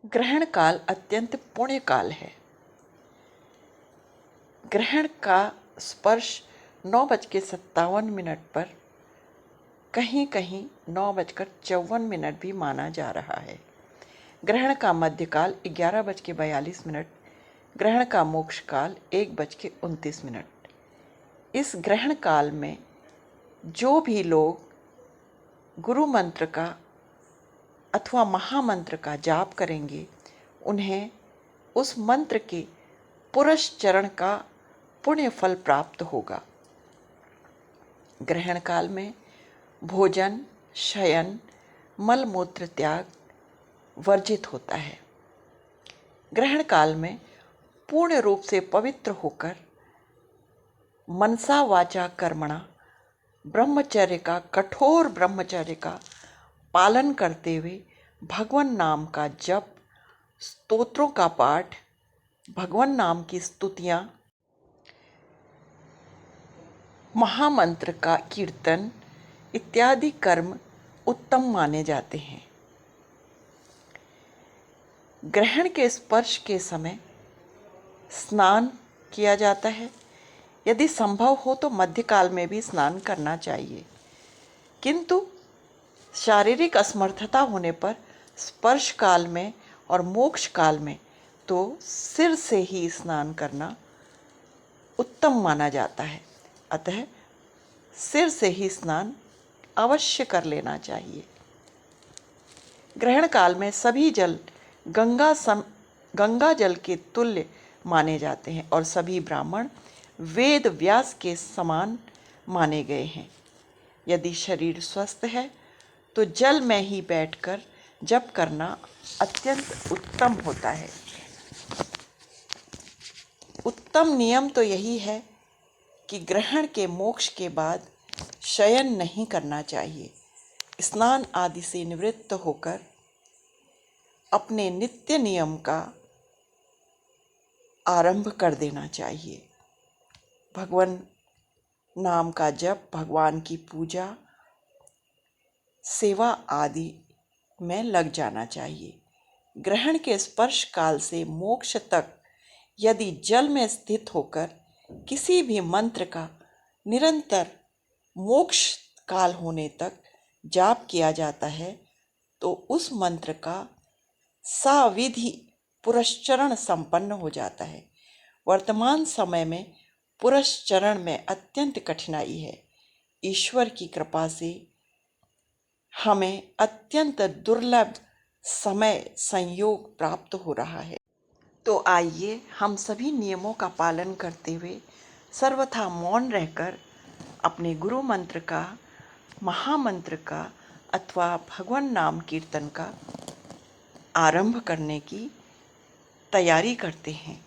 ग्रहण काल अत्यंत पुण्य काल है। ग्रहण का स्पर्श 9:57 पर, कहीं कहीं 9:54 भी माना जा रहा है। ग्रहण का मध्यकाल 11:42, ग्रहण का मोक्ष काल 1:29। इस ग्रहण काल में जो भी लोग गुरु मंत्र का अथवा महामंत्र का जाप करेंगे, उन्हें उस मंत्र के पुरस्चरण का पुण्य फल प्राप्त होगा। ग्रहण काल में भोजन, शयन, मल मूत्र त्याग वर्जित होता है। ग्रहण काल में पूर्ण रूप से पवित्र होकर मनसा वाचा कर्मणा कठोर ब्रह्मचर्य का पालन करते हुए भगवान नाम का जप, स्तोत्रों का पाठ, भगवान नाम की स्तुतियाँ, महामंत्र का कीर्तन इत्यादि कर्म उत्तम माने जाते हैं। ग्रहण के स्पर्श के समय स्नान किया जाता है। यदि संभव हो तो मध्यकाल में भी स्नान करना चाहिए, किंतु शारीरिक असमर्थता होने पर स्पर्श काल में और मोक्ष काल में तो सिर से ही स्नान करना उत्तम माना जाता है। अतः सिर से ही स्नान अवश्य कर लेना चाहिए। ग्रहण काल में सभी जल गंगा जल के तुल्य माने जाते हैं और सभी ब्राह्मण वेद व्यास के समान माने गए हैं। यदि शरीर स्वस्थ है तो जल में ही बैठकर जप करना अत्यंत उत्तम होता है। उत्तम नियम तो यही है कि ग्रहण के मोक्ष के बाद शयन नहीं करना चाहिए। स्नान आदि से निवृत्त होकर अपने नित्य नियम का आरंभ कर देना चाहिए। भगवान नाम का जप, भगवान की पूजा, सेवा आदि में लग जाना चाहिए। ग्रहण के स्पर्श काल से मोक्ष तक यदि जल में स्थित होकर किसी भी मंत्र का निरंतर मोक्ष काल होने तक जाप किया जाता है तो उस मंत्र का साविधि पुरस्चरण संपन्न हो जाता है। वर्तमान समय में पुरस्चरण में अत्यंत कठिनाई है। ईश्वर की कृपा से हमें अत्यंत दुर्लभ समय संयोग प्राप्त हो रहा है। तो आइए हम सभी नियमों का पालन करते हुए सर्वथा मौन रहकर अपने गुरु मंत्र का, महामंत्र का अथवा भगवान नाम कीर्तन का आरंभ करने की तैयारी करते हैं,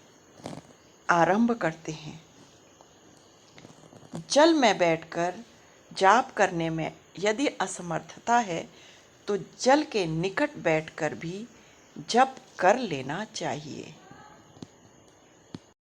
आरंभ करते हैं। जल में बैठकर जाप करने में यदि असमर्थता है तो जल के निकट बैठकर भी जप कर लेना चाहिए।